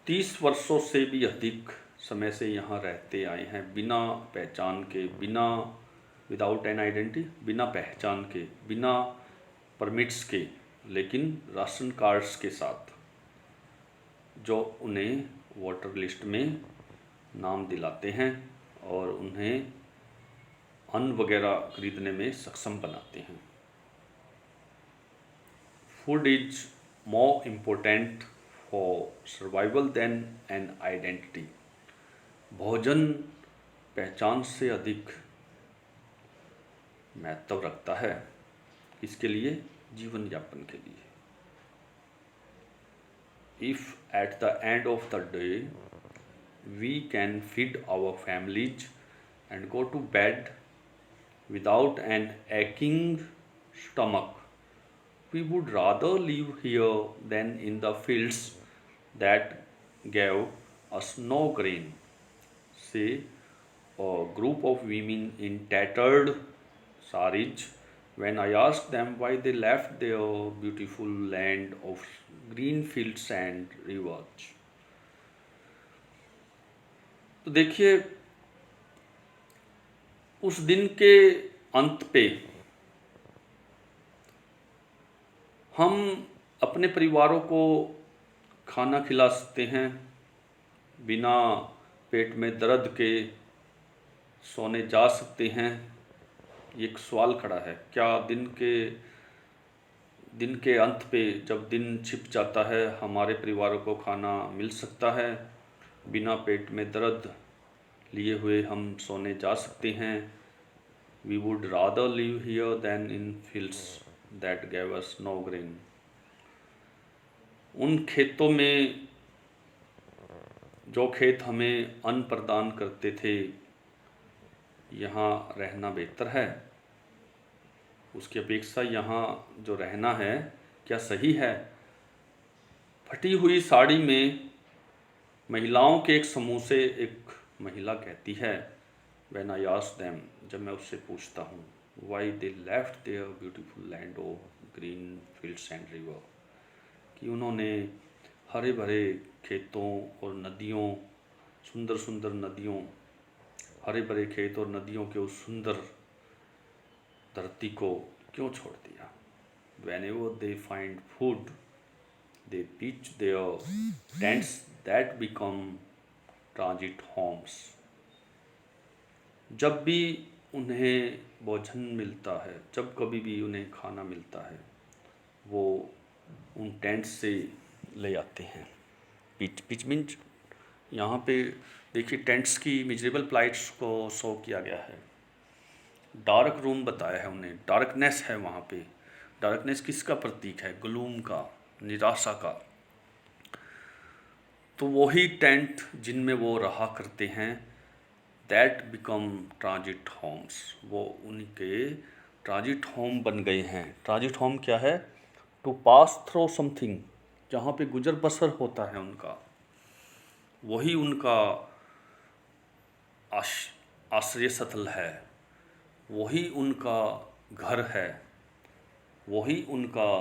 30 वर्षों से भी अधिक समय से यहाँ रहते आए हैं, बिना पहचान के, बिना विदाउट एन आइडेंटिटी, बिना पहचान के, बिना परमिट्स के, लेकिन राशन कार्ड्स के साथ, जो उन्हें वोटर लिस्ट में नाम दिलाते हैं और उन्हें अन्न वगैरह खरीदने में सक्षम बनाते हैं। Food is more important for survival than an identity. भोजन पहचान से अधिक महत्व रखता है। इसके लिए, जीवन यापन के लिए। If at the end of the day we can feed our families and go to bed without an aching stomach, we would rather live here than in the fields that gave us no grain, say a group of women in tattered saris when I asked them why they left their beautiful land of green fields and rivers. तो देखिए, उस दिन के अंत पे हम अपने परिवारों को खाना खिला सकते हैं, बिना पेट में दर्द के सोने जा सकते हैं। एक सवाल खड़ा है, क्या दिन के अंत पे, जब दिन छिप जाता है, हमारे परिवारों को खाना मिल सकता है? बिना पेट में दर्द लिए हुए हम सोने जा सकते हैं। We would rather live here than in fields that gave us no grain. उन खेतों में, जो खेत हमें अन्न प्रदान करते थे, यहाँ रहना बेहतर है। उसकी अपेक्षा यहाँ जो रहना है, क्या सही है? फटी हुई साड़ी में महिलाओं के एक समूह से एक महिला कहती है, When I ask them, जब मैं उससे पूछता हूँ, why they left their beautiful land of green fields and river, कि उन्होंने हरे भरे खेतों और नदियों, सुंदर सुंदर नदियों, हरे भरे खेत और नदियों के उस सुंदर धरती को क्यों छोड़ दिया? Whenever they find food, they pitch their tents that become transit homes. जब भी उन्हें भोजन मिलता है, जब कभी भी उन्हें खाना मिलता है, वो उन टेंट से ले आते हैं। पिच मीन्स, यहाँ पे देखिए टेंट्स की मिजरेबल प्लाइट्स को शो किया गया है। डार्क रूम बताया है उन्हें, डार्कनेस है वहाँ पे। डार्कनेस किसका प्रतीक है? ग्लूम का, निराशा का। तो वही टेंट जिनमें वो रहा करते हैं, दैट बिकम ट्रांजिट होम्स, वो उनके ट्रांजिट होम बन गए हैं। ट्रांजिट होम क्या है? टू पास थ्रू समथिंग, जहाँ पे गुजर बसर होता है उनका, वही उनका आश्रय स्थल है, वही उनका घर है, वही उनका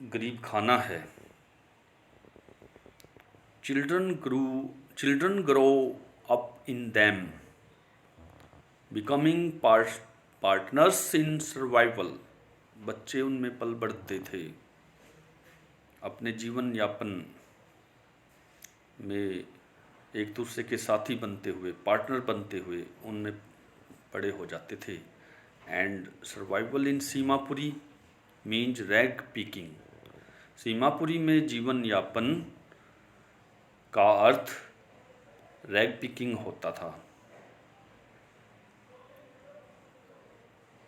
गरीब खाना है। Children grow up in them, becoming partners in survival. बच्चे उनमें पल बढ़ते थे, अपने जीवन यापन में एक दूसरे के साथी बनते हुए, पार्टनर बनते हुए उनमें बड़े हो जाते थे। And survival in Seemapuri means rag picking. Seemapuri में जीवन यापन का अर्थ रैग पिकिंग होता था।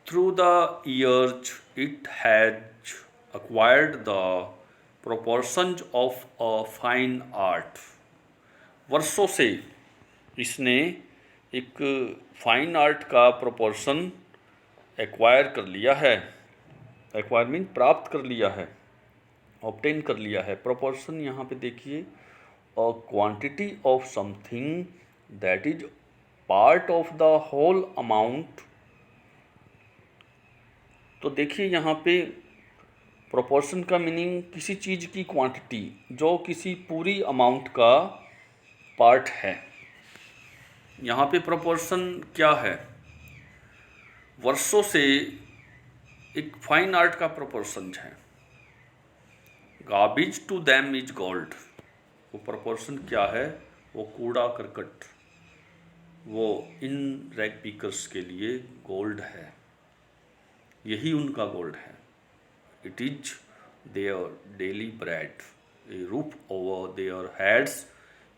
Through the years it has acquired the proportions of a fine art. वर्षों से इसने एक फाइन आर्ट का प्रोपोर्शन एक्वायर कर लिया है। एक्वायर मीन प्राप्त कर लिया है, ऑब्टेन कर लिया है। प्रोपोर्शन यहाँ पे देखिए, a quantity of something that is part of the whole amount। तो देखिए यहाँ पे प्रोपोर्शन का मीनिंग किसी चीज़ की क्वांटिटी जो किसी पूरी अमाउंट का पार्ट है। यहाँ पे प्रोपोर्शन क्या है? वर्षों से एक फाइन आर्ट का प्रोपोर्शन है। Garbage to them is gold. वो प्रोपोर्शन क्या है? वो कूड़ा करकट वो इन रैग पिकर्स के लिए गोल्ड है। यही उनका गोल्ड है। It is their daily bread, A roof over their heads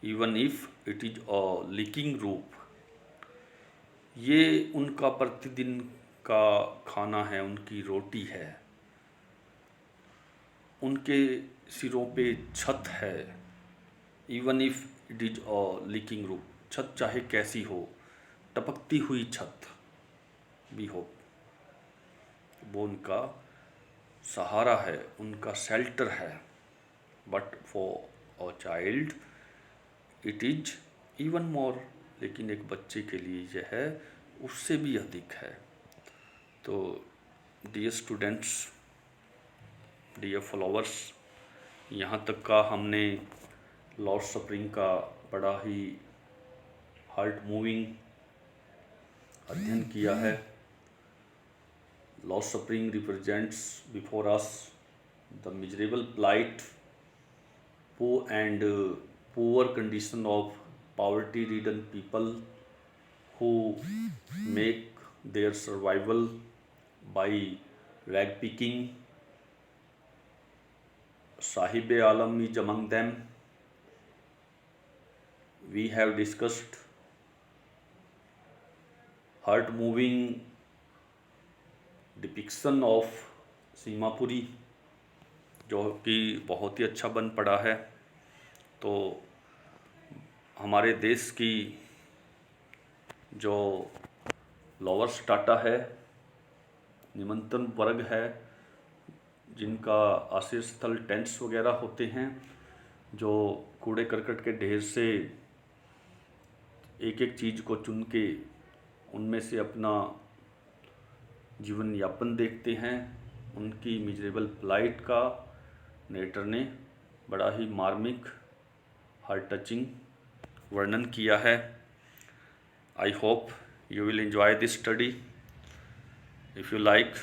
even if it is a leaking roof. ये उनका प्रतिदिन का खाना है, उनकी रोटी है, उनके सिरों पे छत है। Even if it is a leaking roof, छत चाहे कैसी हो, टपकती हुई छत भी हो, वो उनका सहारा है, उनका शेल्टर है। But for a child it is even more. लेकिन एक बच्चे के लिए यह है उससे भी अधिक है। तो डियर स्टूडेंट्स, डियर फॉलोअर्स, यहाँ तक का हमने लॉर्ड सफरिंग का बड़ा ही हार्ट मूविंग अध्ययन किया है। Lord suffering represents before us the miserable plight, poor condition of poverty-ridden people who make their survival by rag picking. Sahib-e-Alam is among them. We have discussed heart-moving depiction of Seemapuri, जो कि बहुत ही अच्छा बन पड़ा है। तो हमारे देश की जो लोअर स्ट्राटा है, निम्नतम वर्ग है, जिनका आश्रय स्थल टेंट्स वगैरह होते हैं, जो कूड़े करकट के ढेर से एक एक चीज़ को चुन के उनमें से अपना जीवन यापन देखते हैं, उनकी मिजरेबल प्लाइट का नेटर ने बड़ा ही मार्मिक हार्ट टचिंग वर्णन किया है। I hope you will enjoy this study. If you like,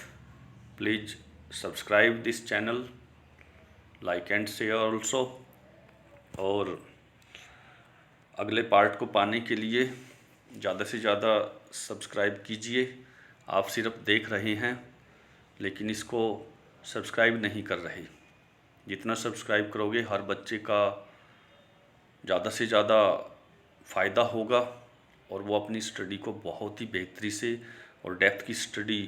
please subscribe this channel, like and share also. और अगले पार्ट को पाने के लिए ज़्यादा से ज़्यादा सब्सक्राइब कीजिए। आप सिर्फ देख रहे हैं लेकिन इसको सब्सक्राइब नहीं कर रहे। जितना सब्सक्राइब करोगे हर बच्चे का ज़्यादा से ज़्यादा फ़ायदा होगा और वो अपनी स्टडी को बहुत ही बेहतरी से और डेप्थ की स्टडी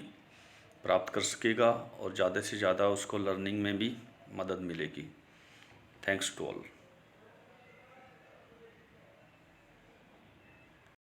प्राप्त कर सकेगा और ज़्यादा से ज़्यादा उसको लर्निंग में भी मदद मिलेगी। Thanks to all.